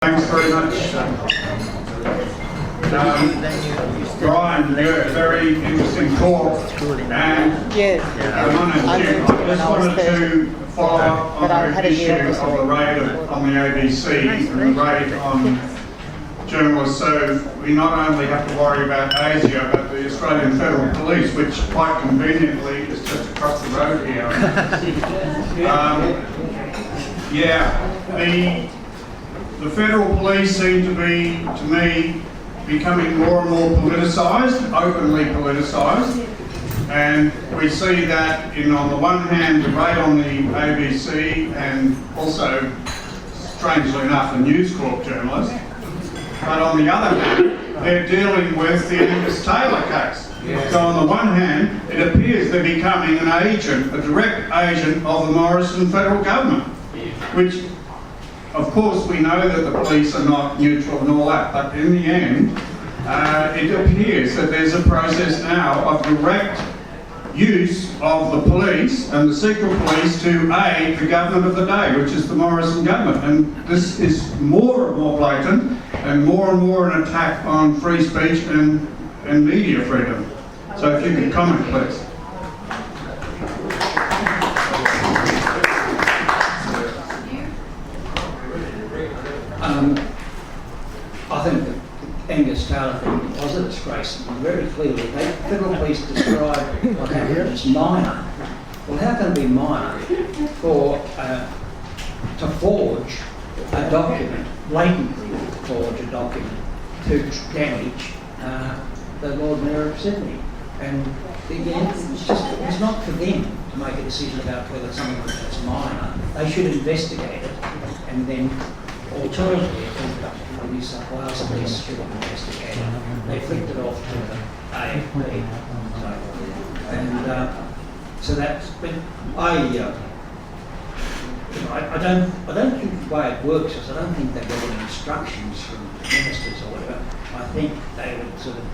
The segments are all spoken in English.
Thanks very much. Brian, very interesting talk. And yes, my name's Jim. I just wanted to follow up on the issue of the raid on the ABC and the raid on journalists. So we not only have to worry about Asia, but the Australian Federal Police, which quite conveniently is just across the road here. The federal police seem to be, to me, becoming more and more politicised, openly politicised. And we see that in, on the one hand, the raid on the ABC and also, strangely enough, the News Corp journalists. But on the other hand, they're dealing with the Angus Taylor case. So on the one hand, it appears they're becoming an agent, a direct agent of the Morrison federal government, which, of course, we know that the police are not neutral and all that, but in the end, it appears that there's a process now of direct use of the police and the secret police to aid the government of the day, which is the Morrison government. And this is more and more blatant and more an attack on free speech and media freedom. So if you could comment, please. I think the Angus Taylor thing was a disgrace. Very clearly, the federal police described what happened as minor. Well, how can it be minor to forge a document, blatantly forge a document to damage the Lord Mayor of Sydney? And again, it's not for them to make a decision about whether something that's minor. They should investigate it and then alternatively, the New South Wales police should investigate it. They flicked it off to the AFP. So that's been, I don't think the way it works is I don't think they get any instructions from ministers or whatever. I think they would sort of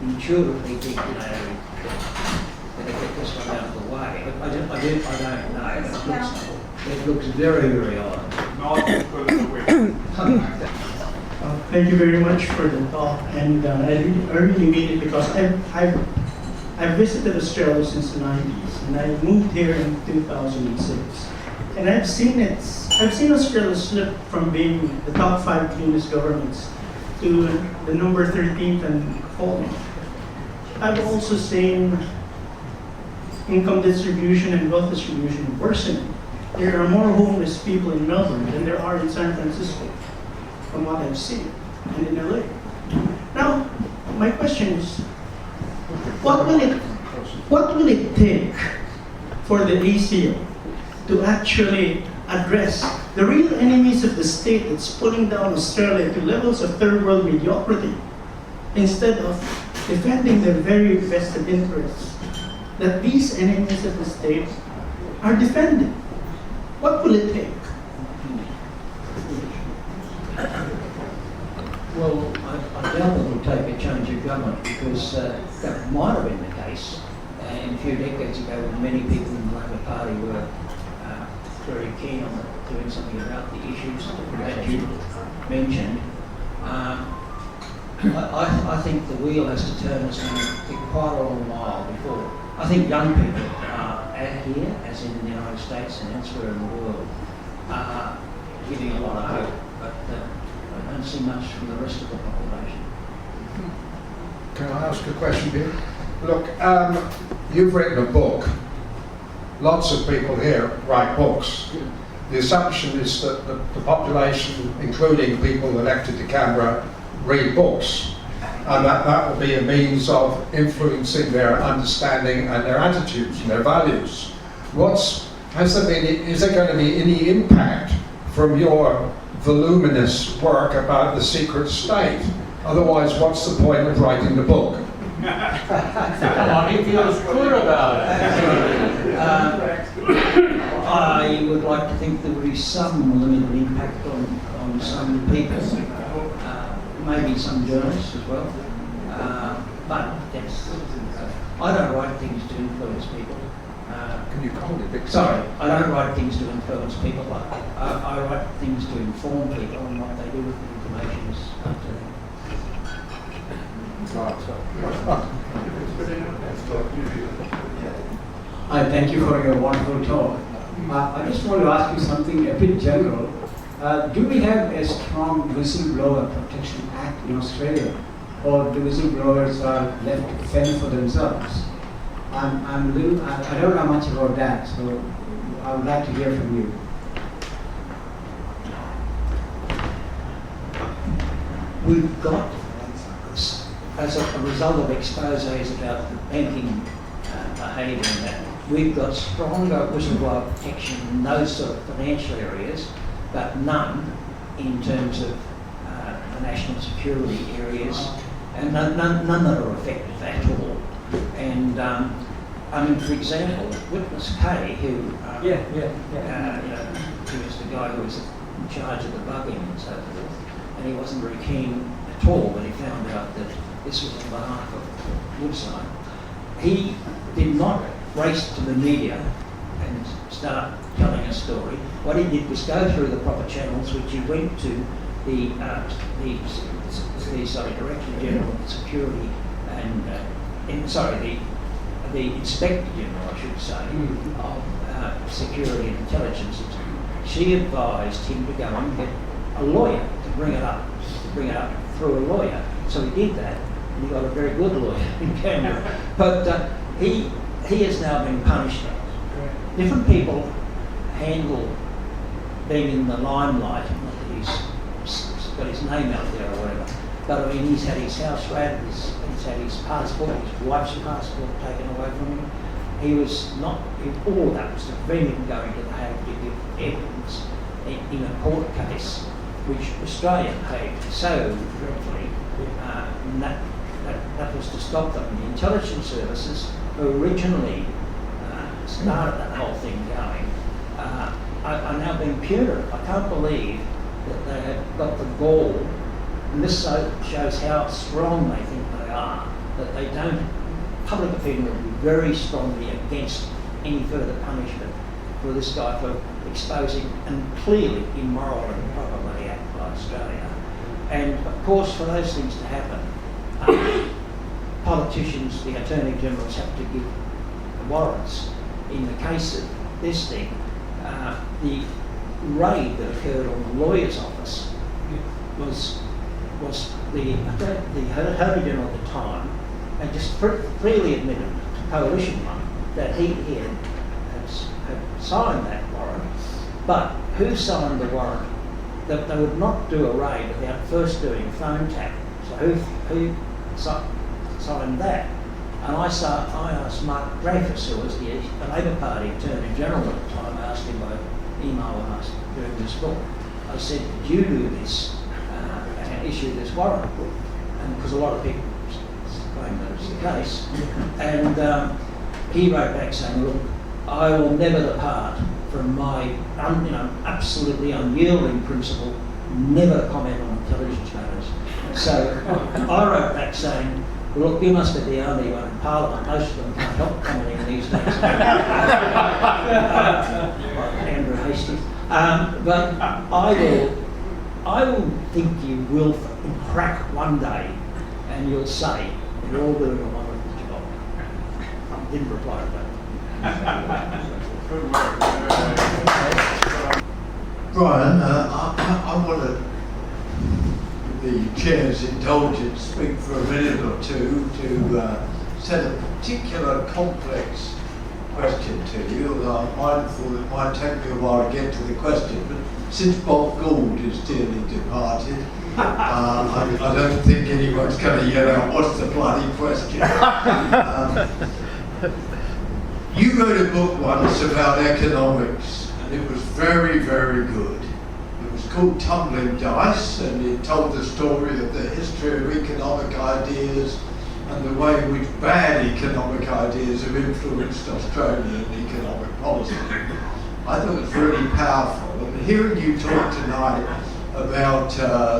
intuitively think, better get this one out of the way. But I don't know. It looks very, very odd. Thank you very much for the talk, and I really mean it because I've visited Australia since the 90s, and I moved here in 2006, and I've seen Australia slip from being the top 5 cleanest governments to the number 13th and falling. I've also seen income distribution and wealth distribution worsening. There are more homeless people in Melbourne than there are in San Francisco, from what I've seen, and in LA. Now, my question is, what will it take for the ACO to actually address the real enemies of the state that's pulling down Australia to levels of third world mediocrity, instead of defending their very vested interests that these enemies of the state are defending? What will it take? Well, I doubt it will take a change of government because that might have been the case a few decades ago when many people in the Labor Party were very keen on doing something about the issues that you mentioned. I think the wheel has to turn. It's going to take quite a long while before. I think young people here, as in the United States and elsewhere in the world, are giving a lot of hope, but I don't see much from the rest of the population. Can I ask a question here? Look, you've written a book. Lots of people here write books. The assumption is that the population, including people elected to Canberra, read books, and that will be a means of influencing their understanding and their attitudes and their values. Is there going to be any impact from your voluminous work about the secret state? Otherwise, what's the point of writing the book? He feels good about it. I would like to think there would be some limited impact on some people, maybe some journalists as well. But I don't write things to influence people. Can you comment a bit? Sorry, I don't write things to influence people. I write things to inform people on what they do with the information is up to them. Hi, thank you for your wonderful talk. I just want to ask you something a bit general. Do we have a strong whistleblower protection act in Australia, or the whistleblowers are left to fend for themselves? I don't know much about that, so I would like to hear from you. We've got, as a result of exposés about the banking behaviour and that, we've got stronger whistleblower protection in those sort of financial areas, but none in terms of the national security areas, and none that are effective at all. And I mean, for example, Witness K, who you know, he was the guy who was in charge of the bugging and so forth, and he wasn't very keen at all when he found out that this was on behalf of Woodside. He did not race to the media and start telling a story. What he did was go through the proper channels, which he went to the Director General of Security and the Inspector General, I should say, of Security and Intelligence. She advised him to go and get a lawyer to bring it up through a lawyer. So he did that, and he got a very good lawyer in Canberra. But he has now been punished. Different people handle being in the limelight, not that he's got his name out there or whatever. But I mean, he's had his house raided, he's had his passport, his wife's passport taken away from him. He was not, all of that was to prevent him going to the Hague to give evidence in a court case, which Australia paid so dreadfully, and that was to stop them. The intelligence services, who originally started that whole thing going, are now being punitive. I can't believe that they have got the gall, and this shows how strong they think they are, that they don't, public opinion will be very strongly against any further punishment for this guy for exposing and clearly immoral and improperly act by Australia. And of course, for those things to happen, politicians, the Attorney Generals have to give warrants. In the case of this thing, the raid that occurred on the lawyer's office was the Attorney General at the time had just freely admitted to Coalition One that he had signed that warrant. But who signed the warrant? That they would not do a raid without first doing a phone tap. So who signed that? And I asked Mark Dreyfus, who was the Labor Party Attorney General at the time, I asked him by email during this book. I said, did you do this, issue this warrant? And because a lot of people claim that it's the case. And he wrote back saying, look, I will never depart from my absolutely unyielding principle, never comment on intelligence matters. So I wrote back saying, look, you must be the only one in Parliament. Most of them can't help commenting these days. Andrew Hastings. But I will think you will crack one day, and you'll say you're all doing a wonderful job. I didn't reply to that. Brian, I want to, with the chair's indulgence, speak for a minute or two to set a particular complex question to you. I'm mindful it might take me a while to get to the question, but since Bob Gould is dearly departed, I don't think anyone's going to yell out, what's the bloody question? You wrote a book once about economics, and it was very, very good. It was called Tumbling Dice, and it told the story of the history of economic ideas and the way in which bad economic ideas have influenced Australian economic policy. I thought it was really powerful, and hearing you talk tonight about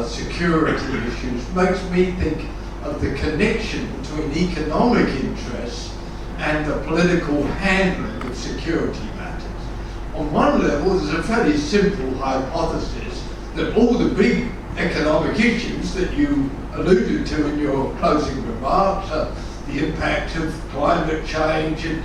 security issues makes me think of the connection between economic interests and the political handling with security matters. On one level, there's a fairly simple hypothesis that all the big economic issues that you alluded to in your closing remarks, the impact of climate change and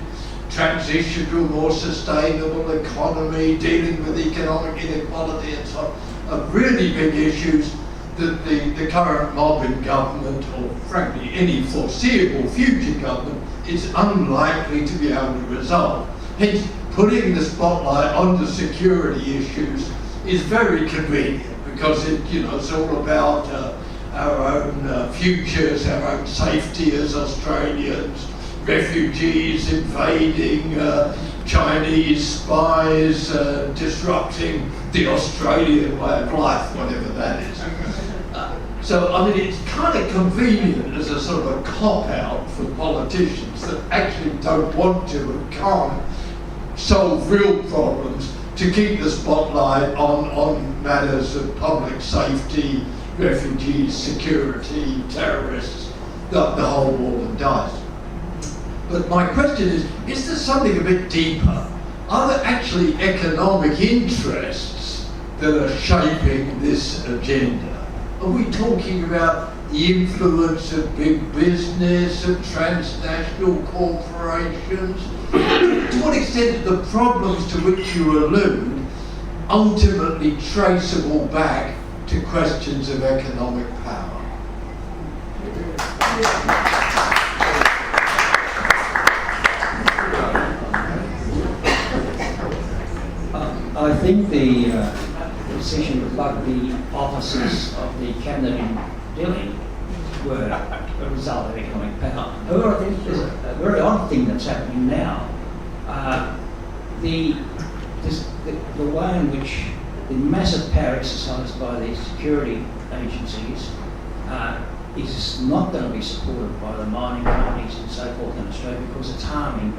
transition to a more sustainable economy, dealing with economic inequality and so on, are really big issues that the current mob in government, or frankly any foreseeable future government, is unlikely to be able to resolve. Hence, putting the spotlight on the security issues is very convenient, because it's all about our own futures, our own safety as Australians, refugees invading, Chinese spies disrupting the Australian way of life, whatever that is. So, I mean, it's kind of convenient as a sort of a cop-out for politicians that actually don't want to and can't solve real problems to keep the spotlight on matters of public safety, refugees, security, terrorists, the whole wall of dice. But my question is there something a bit deeper? Are there actually economic interests that are shaping this agenda? Are we talking about the influence of big business, of transnational corporations? To what extent are the problems to which you allude ultimately traceable back to questions of economic power? I think the decision to plug the offices of the cabinet in Delhi were a result of economic power. However, I think there's a very odd thing that's happening now. The way in which the massive power exercised by the security agencies is not going to be supported by the mining companies and so forth in Australia, because it's harming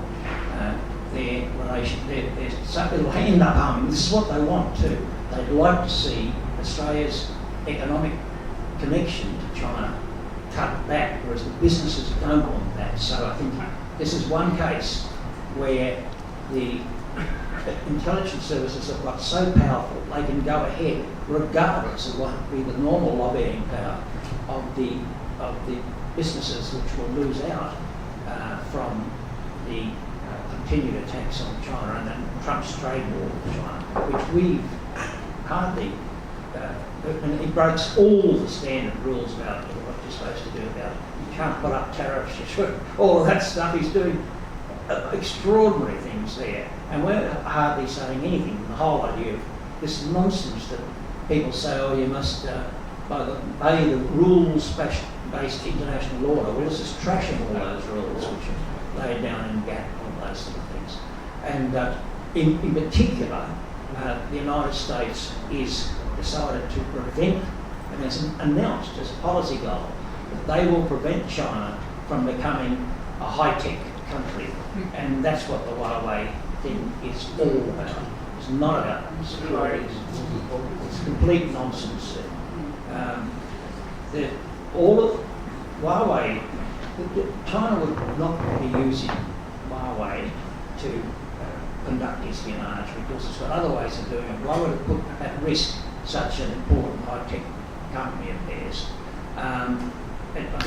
their relation. It'll end up harming. This is what they want too. They'd like to see Australia's economic connection to China cut back, whereas the businesses don't want that. So I think this is one case where the intelligence services have got so powerful they can go ahead regardless of what would be the normal lobbying power of the businesses, which will lose out from the continued attacks on China and then Trump's trade war with China, which we've hardly, and he breaks all the standard rules about what you're supposed to do about it. You can't put up tariffs, all of that stuff. He's doing extraordinary things there, and we're hardly saying anything. The whole idea of this nonsense that people say, oh, you must obey the rules-based international law. Well, this is trashing all those rules which are laid down in GATT, all those sort of things. And in particular, the United States is decided to prevent, and has announced as a policy goal, that they will prevent China from becoming a high-tech country. And that's what the Huawei thing is all about. It's not about security. It's complete nonsense. All of Huawei, China would not be using Huawei to conduct espionage, because it's got other ways of doing it. Why would it put at risk such an important high-tech company of theirs? And I'll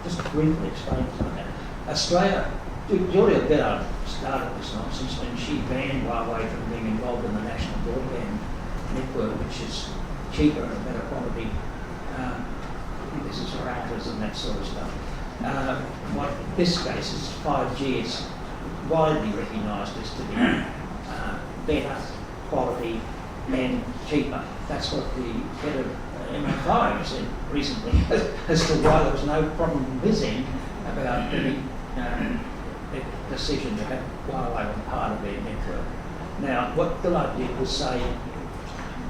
just briefly explain some of that. Australia, Julia Billard started this nonsense when she banned Huawei from being involved in the national broadband network, which is cheaper and better quality. This is routers and that sort of stuff. What this case is 5G is widely recognised as to be better quality and cheaper. That's what the head of MI5 said recently as to why there was no problem in his end about the decision to have Huawei on part of their network. Now, what Billard did was say,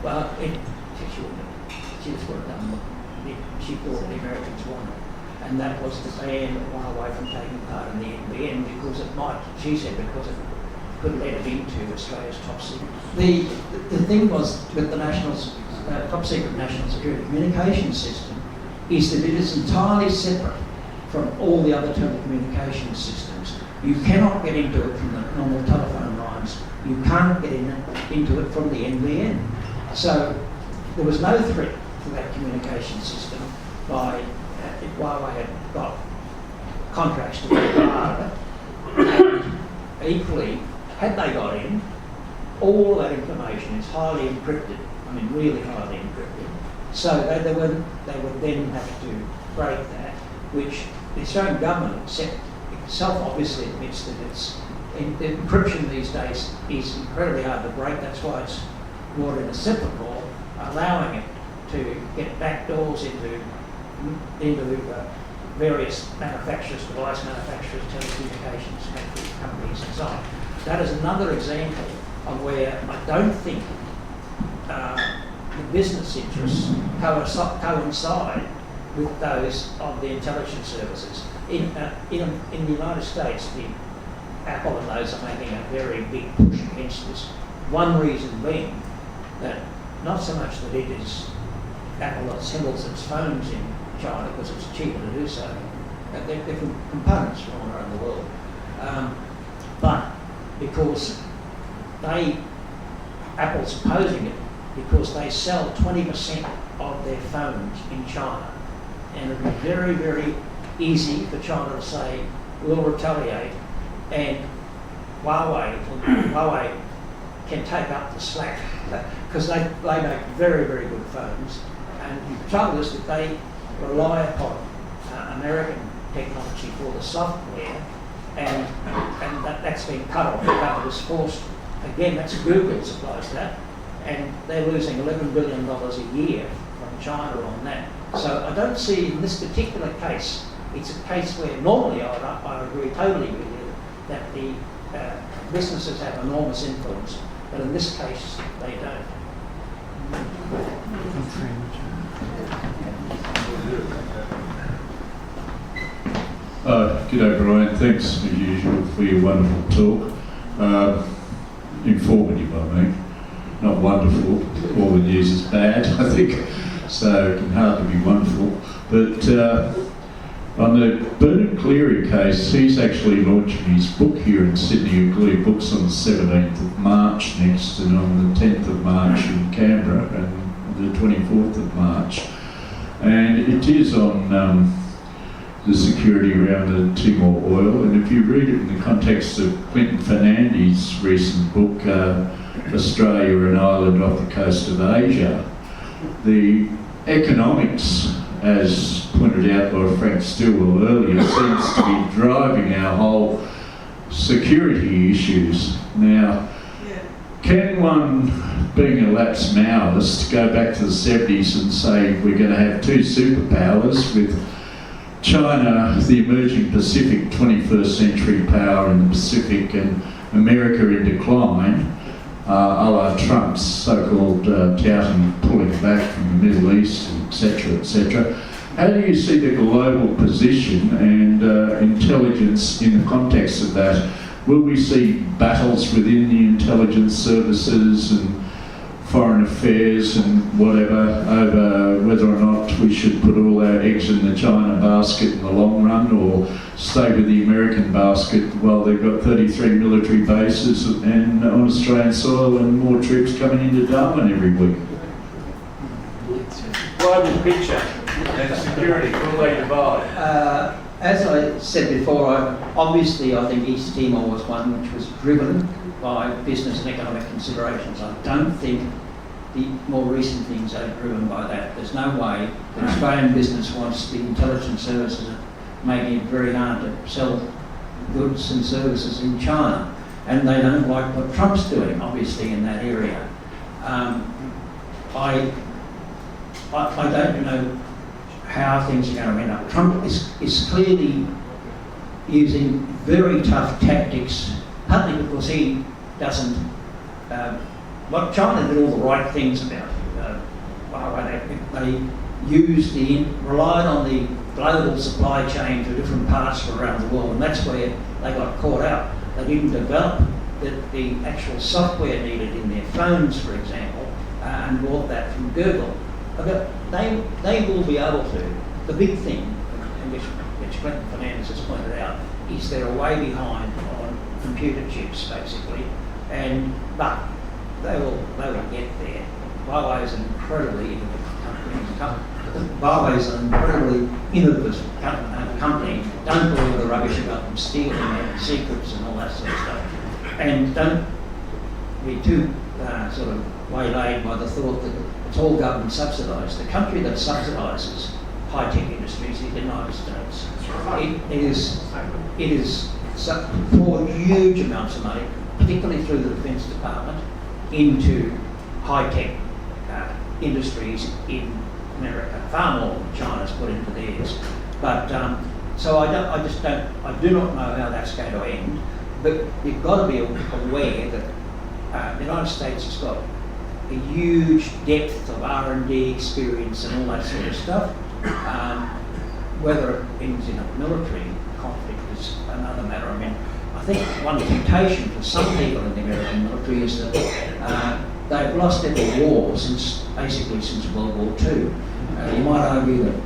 well, she just would have done what she thought the Americans wanted, and that was to ban Huawei from taking part in the NBN, because it might, she said, because it could let it into Australia's top secret. The thing was with the top secret national security communications system is that it is entirely separate from all the other telecommunications systems. You cannot get into it from the normal telephone lines. You can't get into it from the NBN. So there was no threat to that communication system by Huawei had got contracts to be part of it. And equally, had they got in, all that information is highly encrypted. I mean, really highly encrypted. So they would then have to break that, which the Australian government itself obviously admits that encryption these days is incredibly hard to break. That's why it's brought in a separate law, allowing it to get backdoors into various manufacturers, device manufacturers, telecommunications companies and so on. That is another example of where I don't think the business interests coincide with those of the intelligence services. In the United States, Apple and those are making a very big push against this. One reason being that not so much that it is Apple that assembles its phones in China because it's cheaper to do so. They're different components from all around the world. But because Apple's opposing it because they sell 20% of their phones in China. And it would be very, very easy for China to say, we'll retaliate, and Huawei can take up the slack because they make very, very good phones. And the trouble is that they rely upon American technology for the software, and that's been cut off. The government is forced, again, that's Google supplies that, and they're losing $11 billion a year from China on that. So I don't see in this particular case, it's a case where normally I agree totally with you that the businesses have enormous influence, but in this case they don't. G'day Brian, thanks as usual for your wonderful talk. Informative, I mean, not wonderful. All the news is bad, I think, so it can hardly be wonderful. But on the Bernard Cleary case, he's actually launching his book here in Sydney. Cleary Books on the 17th of March next, and on the 10th of March in Canberra, and the 24th of March. And it is on the security around the Timor oil, and if you read it in the context of Clinton Fernandes' recent book, Australia, an Island off the coast of Asia, the economics, as pointed out by Frank Stilwell earlier, seems to be driving our whole security issues. Now, can one, being a lapsed Maoist, go back to the 70s and say we're going to have two superpowers with China, the emerging Pacific 21st century power in the Pacific, and America in decline, a la Trump's so-called touting pulling back from the Middle East, etc., etc. How do you see the global position and intelligence in the context of that? Will we see battles within the intelligence services and foreign affairs and whatever over whether or not we should put all our eggs in the China basket in the long run, or stay with the American basket while they've got 33 military bases and on Australian soil and more troops coming into Darwin every week? Global picture and security, will they divide? As I said before, obviously I think East Timor was one which was driven by business and economic considerations. I don't think the more recent things are driven by that. There's no way that Australian business wants the intelligence services making it very hard to sell goods and services in China. And they don't like what Trump's doing, obviously, in that area. I don't know how things are going to end up. Trump is clearly using very tough tactics, partly because he doesn't. China did all the right things about Huawei. They relied on the global supply chain to different parts around the world, and that's where they got caught out. They didn't develop the actual software needed in their phones, for example, and bought that from Google. But they will be able to. The big thing, which Clinton Fernandes has pointed out, is they're way behind on computer chips, basically, but they will get there. Huawei's an incredibly innovative company. Don't believe the rubbish about them stealing their secrets and all that sort of stuff. And don't be too sort of waylaid by the thought that it's all government subsidised. The country that subsidises high-tech industries is the United States. It is pour huge amounts of money, particularly through the Defence Department, into high-tech industries in America, far more than China's put into theirs. But so I do not know how that's going to end. But you've got to be aware that the United States has got a huge depth of R&D experience and all that sort of stuff. Whether it ends in a military conflict is another matter. I mean, I think one temptation for some people in the American military is that they've lost every war basically since World War II. You might argue that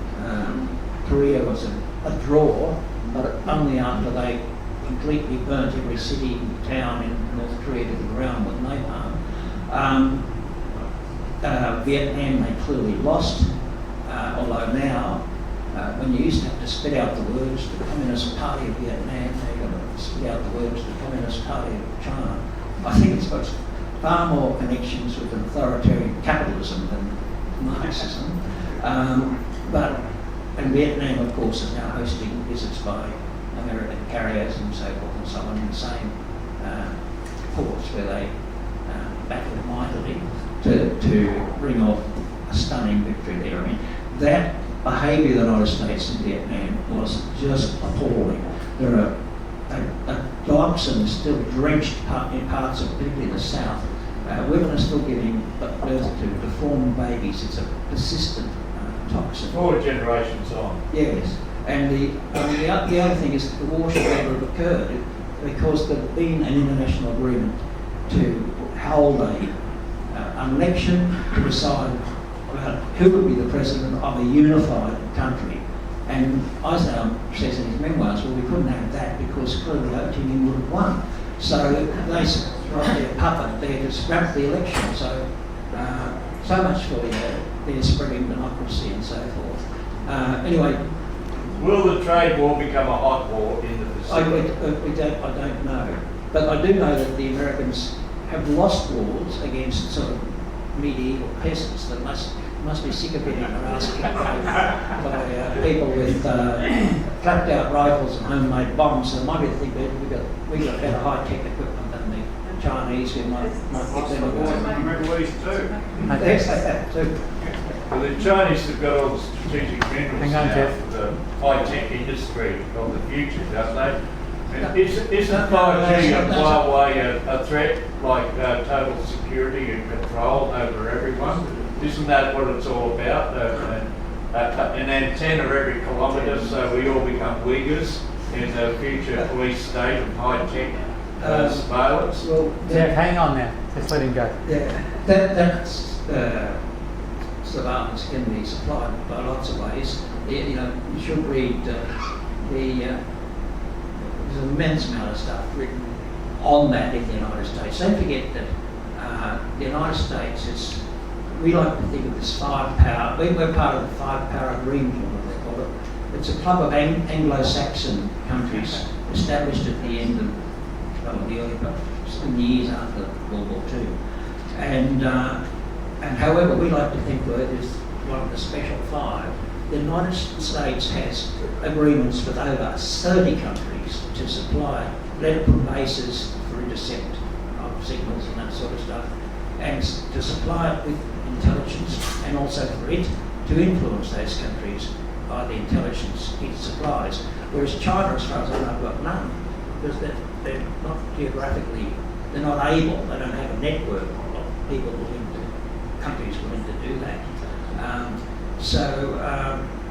Korea was a draw, but only after they completely burnt every city and town in North Korea to the ground with napalm. Vietnam they clearly lost, although now when you used to have to spit out the words the Communist Party of Vietnam, now you've got to spit out the words the Communist Party of China. I think it's got far more connections with authoritarian capitalism than Marxism. And Vietnam, of course, is now hosting visits by American carriers and so forth and so on in the same ports where they battled mightily to bring off a stunning victory there. I mean, that behaviour of the United States in Vietnam was just appalling. There are docks and still drenched in parts of, particularly the south. Women are still giving birth to deformed babies. It's a persistent toxin. 4 generations on. Yes, and the other thing is that the war should never have occurred because there had been an international agreement to hold an election to decide about who would be the president of a unified country. And Eisenhower says in his memoirs, well, we couldn't have that because clearly Ho Chi Minh would have won. So they brought their puppet there to scrap the election. So much for their spreading democracy and so forth. Anyway. Will the trade war become a hot war in the Pacific? I don't know. But I do know that the Americans have lost wars against sort of medieval peasants that must be sick of getting their ass kicked by people with clapped out rifles and homemade bombs. So might be think that we got better high-tech equipment than the Chinese who might get them away. The Middle East too. Yes, they have too. Well, the Chinese have got all the strategic minerals now for the high-tech industry of the future, don't they? And isn't 5G and Huawei a threat, like total security and control over everyone? Isn't that what it's all about? An antenna every kilometre, so we all become Uyghurs in the future police state of high-tech surveillance? Well, Jeff, hang on there. Just let him go. Yeah, that's surveillance can be supplied by lots of ways. You should read there's an immense amount of stuff written on that in the United States. Don't forget that the United States is, we like to think of this 5 power, we're part of the 5 power agreement, what they call it. It's a club of Anglo-Saxon countries established at the end of the early, but some years after World War II. And however, we like to think of it as one of the special 5. The United States has agreements with over 30 countries to supply lead-proof bases for intercept of signals and that sort of stuff, and to supply it with intelligence, and also for it to influence those countries by the intelligence it supplies. Whereas China, as far as I know, have got none, because they're not geographically, they're not able, they don't have a network of people countries willing to do that.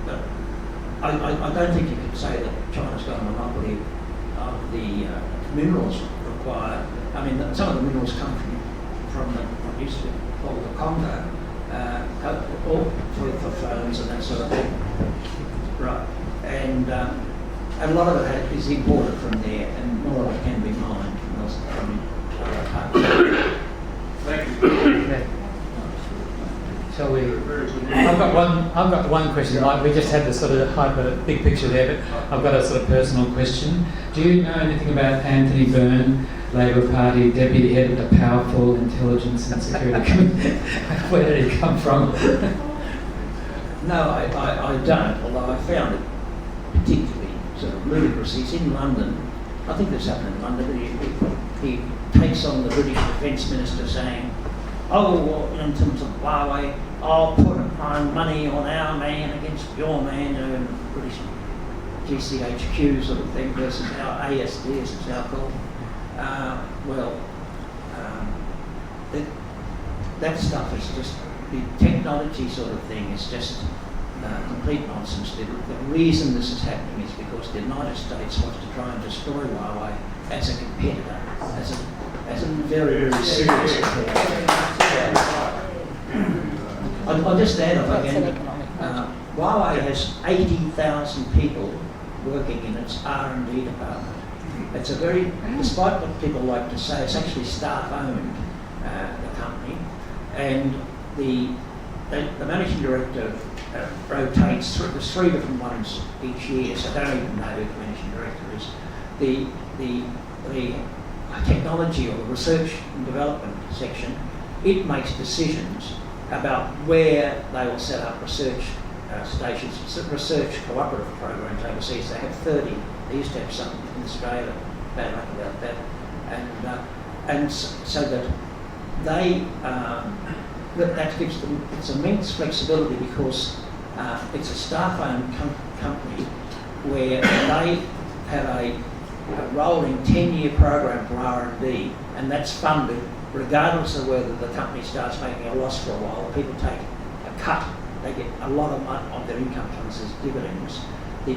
But I don't think you can say that China's got a monopoly of the minerals required. I mean, some of the minerals come from what used to be called the Congo, all for phones and that sort of thing. Right. And and a lot of it is imported from there, and more of it can be mined from other parts. Thank you. Yeah. Shall we? I've got one question. Like, we just had this sort of hyper big picture there, but I've got a sort of personal question. Do you know anything about Anthony Byrne, Labor Party deputy head of the powerful Intelligence and Security Committee? Where did he come from? No, I don't, although I found it particularly sort of ludicrous. He's in London. I think this happened in London, but he takes on the British Defence Minister saying, oh, well, in terms of Huawei, I'll put my money on our man against your man, British GCHQ sort of thing versus our ASD, as it's now called. That stuff is just, the technology sort of thing is just complete nonsense. The reason this is happening is because the United States wants to try and destroy Huawei as a competitor, as a very, very serious competitor. I'll just add, if I can, Huawei has 80,000 people working in its R&D department. It's a very, despite what people like to say, it's actually staff-owned, the company, and the managing director rotates through. There's 3 different ones each year, so I don't even know who the managing director is. The technology or the research and development section, it makes decisions about where they will set up research stations, research cooperative programs overseas. They have 30. They used to have some in Australia, bad luck about that. And so that they, that gives them it's immense flexibility because it's a staff-owned company where they have a rolling 10-year program for R&D, and that's funded regardless of whether the company starts making a loss for a while. People take a cut. They get a lot of money of their income comes as dividends. The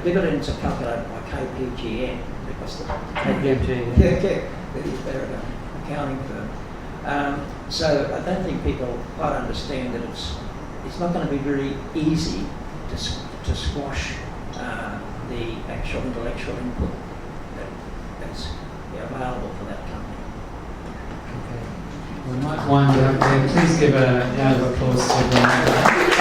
dividends are calculated by KPGM because they're an accounting firm. So I don't think people quite understand that it's not going to be very easy to squash the actual intellectual input that's available for that company. We might wind it up there. Please give a round of applause to Brian.